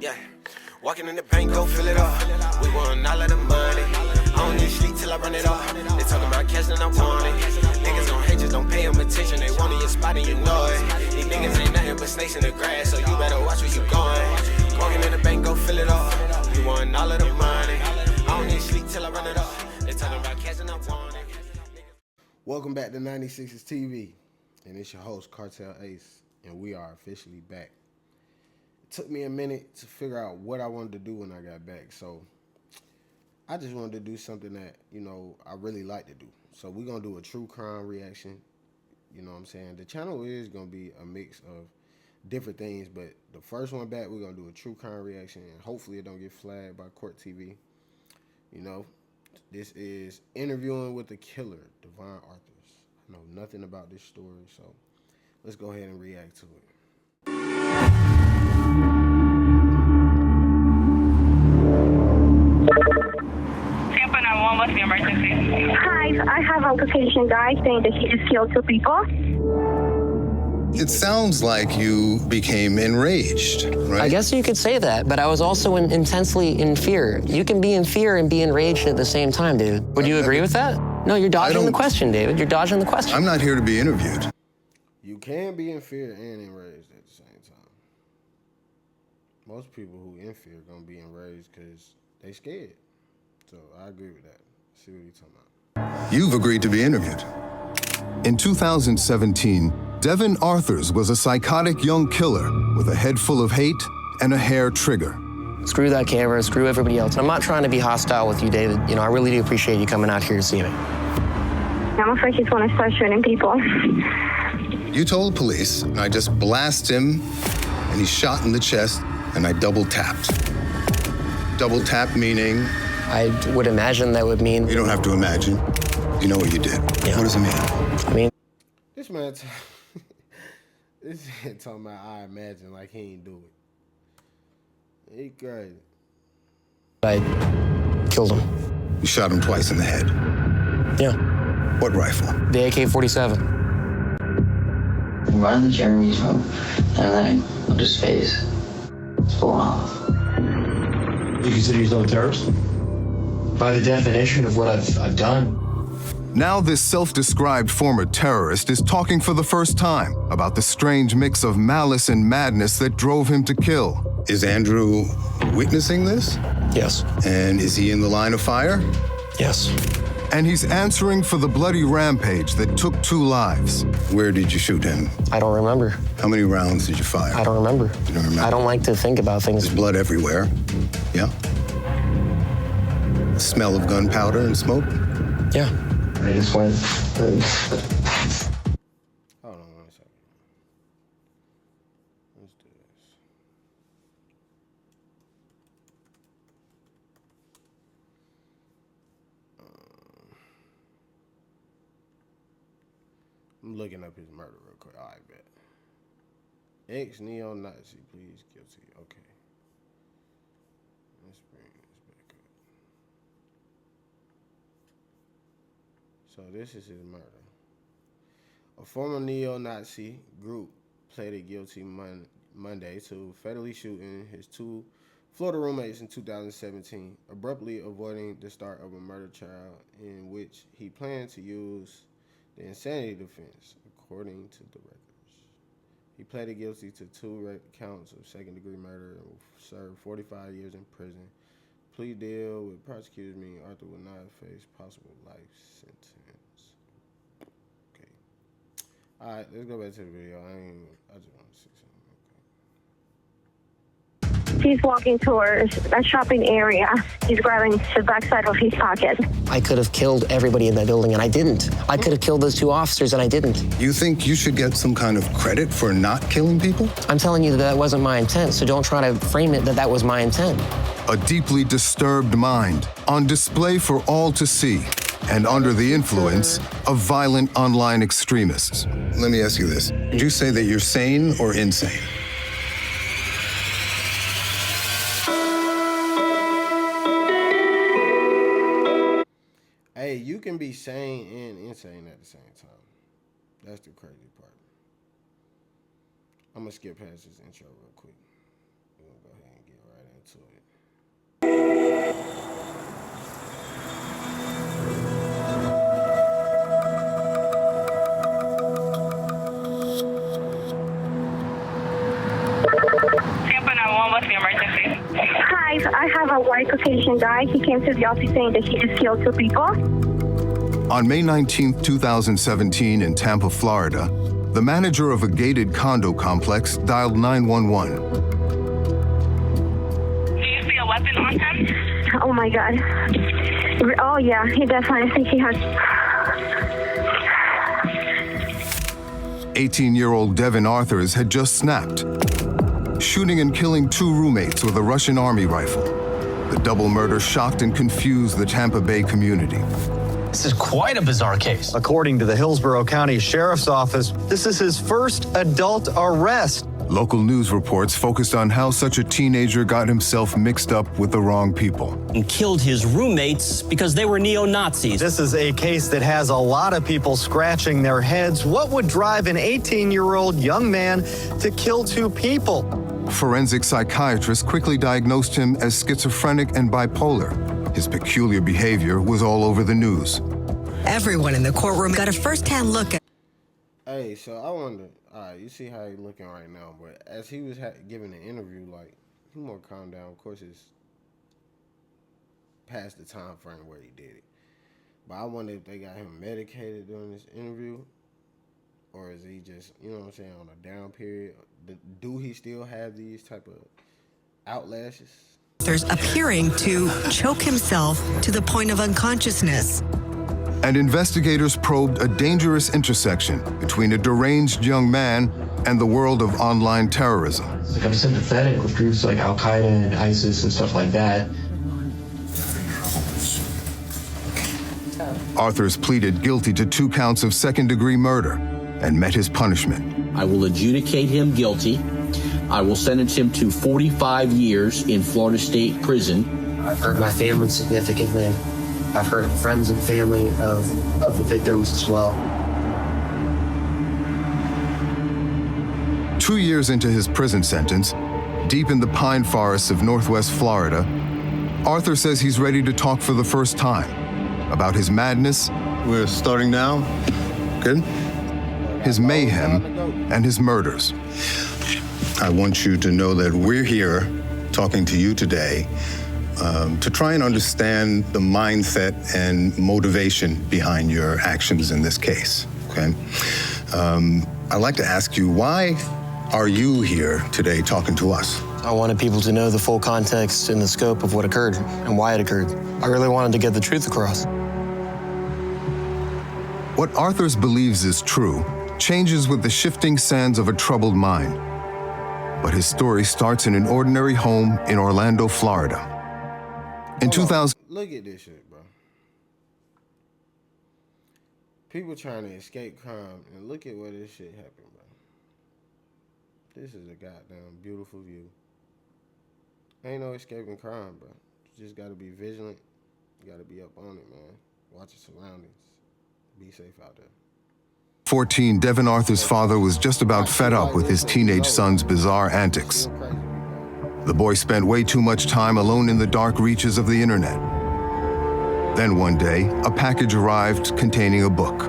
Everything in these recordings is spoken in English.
Yeah, walking in the bank, go fill it up. We want all of the money. I don't need sleep till I run it up. They talking about cash and I want it. Niggas gon' hate, just don't pay them attention. They want in your spot and you know it. These niggas ain't nothing but snakes in the grass, so you better watch where you going. Walking in the bank, go fill it up. We want all of the money. I don't need sleep till I run it up. They talking about cash and I want it. Welcome back to 96's TV, and it's your host, Cartel Ace, and we are officially back. It took me a minute to figure out what I wanted to do when I got back, so I just wanted to do something that, I really like to do. So we're going to do a true crime reaction, you know what I'm saying? The channel is going to be a mix of different things, but the first one back, we're going to do a true crime reaction, and hopefully it don't get flagged by Court TV, This is Interviewing with the Killer, Devon Arthurs. I know nothing about this story, so let's go ahead and react to it. Tampa 911, what's the emergency? Hi, I have a location guy saying that he just killed two people. It sounds like you became enraged, right? I guess you could say that, but I was also intensely in fear. You can be in fear and be enraged at the same time, David. Would you agree with that? No, you're dodging the question, David. You're dodging the question. I'm not here to be interviewed. You can be in fear and enraged at the same time. Most people who in fear are going to be enraged because they scared. So I agree with that. See what he's talking about. You've agreed to be interviewed. In 2017, Devon Arthurs was a psychotic young killer with a head full of hate and a hair trigger. Screw that camera, screw everybody else. I'm not trying to be hostile with you, David. I really do appreciate you coming out here to see me. I'm afraid he's going to start shooting people. You told police, I just blast him, and he's shot in the chest, and I double tapped. Double tap meaning? I would imagine that would mean... You don't have to imagine. You know what you did. Yeah. What does it mean? I mean... This man talking about I imagine like he ain't do it. He crazy. I killed him. You shot him twice in the head. Yeah. What rifle? The AK-47. Run in the Jeremy's room, and then I looked his face. It's full off. You consider yourself a terrorist? By the definition of what I've done. Now this self-described former terrorist is talking for the first time about the strange mix of malice and madness that drove him to kill. Is Andrew witnessing this? Yes. And is he in the line of fire? Yes. And he's answering for the bloody rampage that took 2 lives. Where did you shoot him? I don't remember. How many rounds did you fire? I don't remember. You don't remember? I don't like to think about things. There's blood everywhere. Yeah? The smell of gunpowder and smoke? Yeah. I just went. Hold on 1 second. Let's do this. I'm looking up his murder real quick. All right, bet. Ex-neo-Nazi, please guilty. Okay. Let's bring this back up. So this is his murder. A former neo-Nazi group pleaded guilty Monday to fatally shooting his 2 Florida roommates in 2017, abruptly avoiding the start of a murder trial in which he planned to use the insanity defense, according to the records. He pleaded guilty to 2 counts of second-degree murder and will serve 45 years in prison. Plea deal with prosecutors meaning Arthur will not face possible life sentence. Okay. All right, let's go back to the video. I just want to see something. He's walking towards a shopping area. He's grabbing the backside of his pocket. I could have killed everybody in that building, and I didn't. I could have killed those 2 officers, and I didn't. You think you should get some kind of credit for not killing people? I'm telling you that wasn't my intent, so don't try to frame it that was my intent. A deeply disturbed mind on display for all to see and under the influence of violent online extremists. Let me ask you this. Did you say that you're sane or insane? Hey, you can be sane and insane at the same time. That's the crazy part. I'm gonna skip past this intro real quick. We're gonna go ahead and get right what's the emergency? Hi, I have a white Caucasian guy. He came to the office saying that he just killed 2 people. On May 19, 2017, in Tampa, Florida, the manager of a gated condo complex dialed 911. Do you see a weapon on him? Oh my God. Oh yeah, he definitely, I think he has. 18-year-old Devin Arthurs had just snapped, shooting and killing 2 roommates with a Russian army rifle. The double murder shocked and confused the Tampa Bay community. This is quite a bizarre case. According to the Hillsborough County Sheriff's Office, this is his first adult arrest. Local news reports focused on how such a teenager got himself mixed up with the wrong people. And killed his roommates because they were neo-Nazis. This is a case that has a lot of people scratching their heads. What would drive an 18-year-old young man to kill 2 people? Forensic psychiatrists quickly diagnosed him as schizophrenic and bipolar. His peculiar behavior was all over the news. Everyone in the courtroom got a first-hand look at. Hey, so I wonder, you see how he's looking right now, but as he was giving an interview, like, he more calm down. Of course, it's past the time frame where he did it. But I wonder if they got him medicated during this interview, or is he just, you know what I'm saying, on a down period? Do he still have these type of outlashes? There's appearing to choke himself to the point of unconsciousness. And investigators probed a dangerous intersection between a deranged young man and the world of online terrorism. Like, I'm sympathetic with groups like Al-Qaeda and ISIS and stuff like that. Arthurs pleaded guilty to 2 counts of second-degree murder and met his punishment. I will adjudicate him guilty. I will sentence him to 45 years in Florida State Prison. I've hurt my family significantly. I've hurt friends and family of the victims as well. 2 years into his prison sentence, deep in the pine forests of Northwest Florida, Arthur says he's ready to talk for the first time about his madness. We're starting now. Good. His mayhem and his murders. I want you to know that we're here talking to you today to try and understand the mindset and motivation behind your actions in this case, okay? I'd like to ask you, why are you here today talking to us? I wanted people to know the full context and the scope of what occurred and why it occurred. I really wanted to get the truth across. What Arthurs believes is true changes with the shifting sands of a troubled mind. But his story starts in an ordinary home in Orlando, Florida. In 2000, look at this shit, bro. People trying to escape crime, and look at where this shit happened, bro. This is a goddamn beautiful view. Ain't no escaping crime, bro. You just gotta be vigilant. You gotta be up on it, man. Watch your surroundings. Be safe out there. 14, Devin Arthur's father was just about fed up with his teenage son's bizarre antics. The boy spent way too much time alone in the dark reaches of the internet. Then one day, a package arrived containing a book.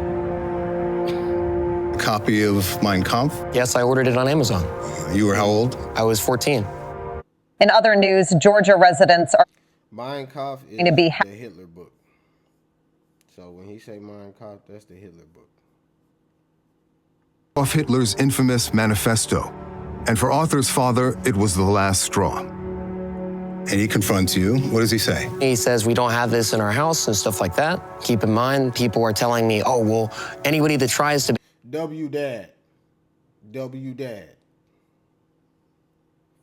A copy of Mein Kampf? Yes, I ordered it on Amazon. You were how old? I was 14. In other news, Georgia residents are Mein Kampf is going to be the Hitler book. So when he say Mein Kampf, that's the Hitler book. Of Hitler's infamous manifesto. And for Arthur's father, it was the last straw. And he confronts you. What does he say? He says, we don't have this in our house and stuff like that. Keep in mind, people are telling me, oh, well, anybody that tries to... W-Dad.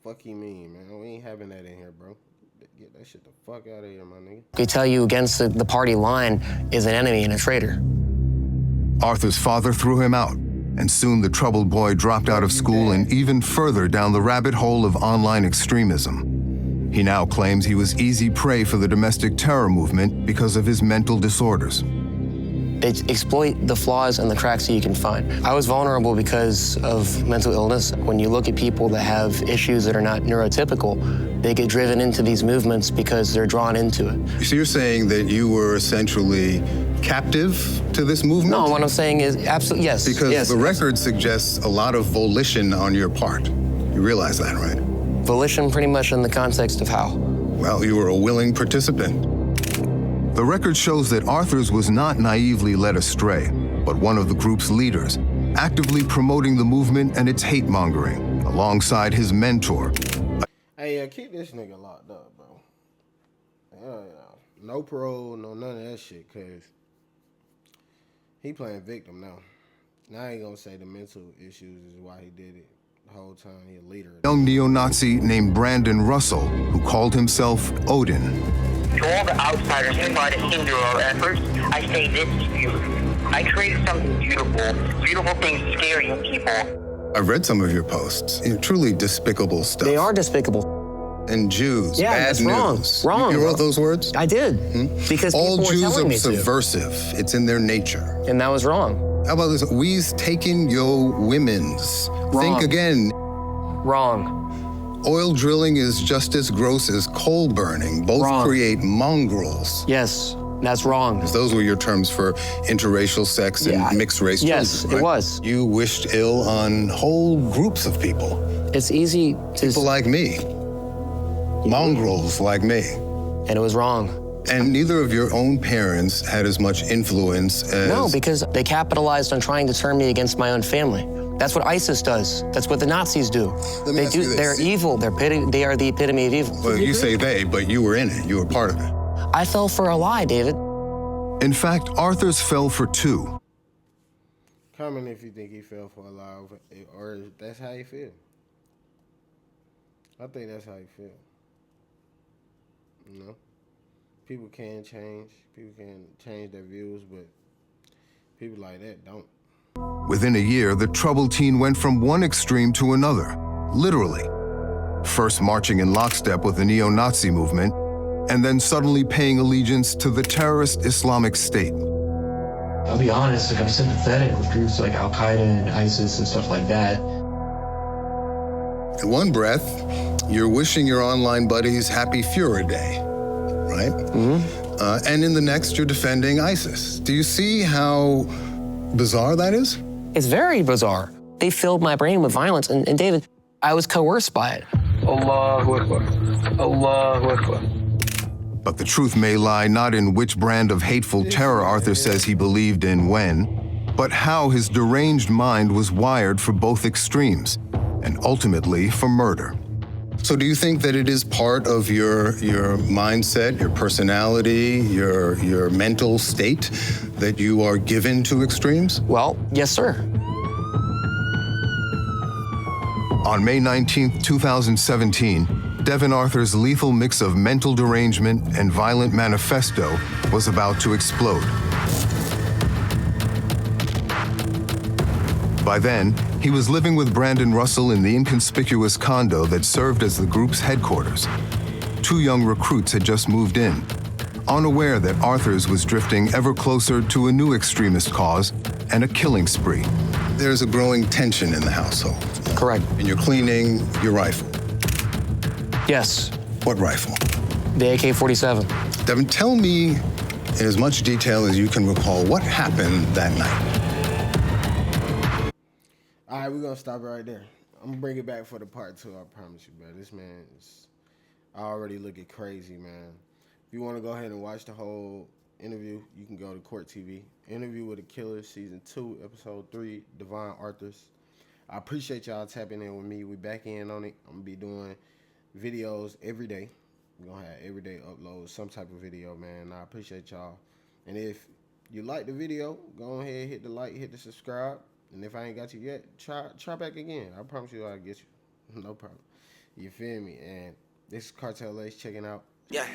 Fuck you mean, man? We ain't having that in here, bro. Get that shit the fuck out of here, my nigga. They tell you against the party line is an enemy and a traitor. Arthur's father threw him out. And soon the troubled boy dropped out of school and even further down the rabbit hole of online extremism. He now claims he was easy prey for the domestic terror movement because of his mental disorders. They exploit the flaws and the cracks that you can find. I was vulnerable because of mental illness. When you look at people that have issues that are not neurotypical, they get driven into these movements because they're drawn into it. So you're saying that you were essentially captive to this movement? No, what I'm saying is absolutely yes. Because yes, the record suggests a lot of volition on your part. You realize that, right? Volition pretty much in the context of how. Well, you were a willing participant. The record shows that Arthurs was not naively led astray, but one of the group's leaders, actively promoting the movement and its hate-mongering, alongside his mentor. Hey, keep this nigga locked up, bro. No parole, no none of that shit, because he playing victim now. Now I ain't gonna say the mental issues is why he did it. The whole time he a leader. Young neo-Nazi named Brandon Russell, who called himself Odin. To all the outsiders who try to hinder our efforts, I say this to you. I created something beautiful. Beautiful things scare you people. I've read some of your posts. Truly despicable stuff. They are despicable. And Jews, yeah, bad that's news. Wrong. You wrote those words? I did. Because all people were Jews telling are me to. subversive. It's in their nature. And that was wrong. How about this? We's taking your women's. Wrong. Think again. Wrong. Oil drilling is just as gross as coal burning. Both create mongrels. Yes, that's wrong. Those were your terms for interracial sex and mixed race children. Yes, right? it was. You wished ill on whole groups of people. It's easy to... People like me. Mongrels like me. And it was wrong. And neither of your own parents had as much influence as... No, because they capitalized on trying to turn me against my own family. That's what ISIS does. That's what the Nazis do. They're evil. They are the epitome of evil. Well, you say they, but you were in it. You were part of it. I fell for a lie, David. In fact, Arthurs fell for two. Comment if you think he fell for a lie, or that's how you feel. I think that's how you feel. You know? People can change. People can change their views, but people like that don't. Within a year, the troubled teen went from one extreme to another, literally. First marching in lockstep with the neo-Nazi movement, and then suddenly paying allegiance to the terrorist Islamic State. I'll be honest, I'm sympathetic with groups like Al-Qaeda and ISIS and stuff like that. In one breath, you're wishing your online buddies Happy Führer Day, right? Mm-hmm. And in the next, you're defending ISIS. Do you see how bizarre that is? It's very bizarre. They filled my brain with violence, and David, I was coerced by it. Allahu Akbar. Allahu Akbar. But the truth may lie not in which brand of hateful terror Arthur says he believed in when, but how his deranged mind was wired for both extremes, and ultimately for murder. So do you think that it is part of your mindset, your personality, your mental state that you are given to extremes? Well, yes, sir. On May 19, 2017, Devin Arthur's lethal mix of mental derangement and violent manifesto was about to explode. By then, he was living with Brandon Russell in the inconspicuous condo that served as the group's headquarters. Two young recruits had just moved in, unaware that Arthurs was drifting ever closer to a new extremist cause and a killing spree. There's a growing tension in the household. Correct. And you're cleaning your rifle. Yes. What rifle? The AK-47. Devin, tell me in as much detail as you can recall what happened that night. All right, we're going to stop right there. I'm going to bring it back for the part 2, I promise you, bro. This man is already looking crazy, man. If you want to go ahead and watch the whole interview, you can go to Court TV. Interview with a Killer, Season 2, Episode 3, Devin Arthurs. I appreciate y'all tapping in with me. We back in on it. I'm going to be doing videos every day. We're going to have everyday uploads, some type of video, man. I appreciate y'all. And if you like the video, go ahead, hit the like, hit the subscribe. And if I ain't got you yet, try back again. I promise you I'll get you. No problem. You feel me? And this is Cartel Ace checking out. Yeah,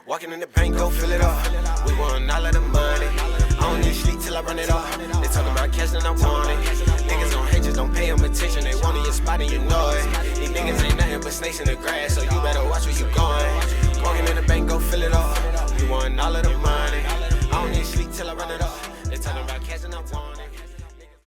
walking in the bank, go fill it up. We want all of the money. I don't need sleep till I run it up. They talking about cash and I want it. Niggas don't hate, just don't pay them attention. They want in your spot and you know it. These niggas ain't nothing but snakes in the grass, so you better watch where you going. Walking in the bank, go fill it up. We want all of the money. I don't need sleep till I run it up. They talking about cash and I want it.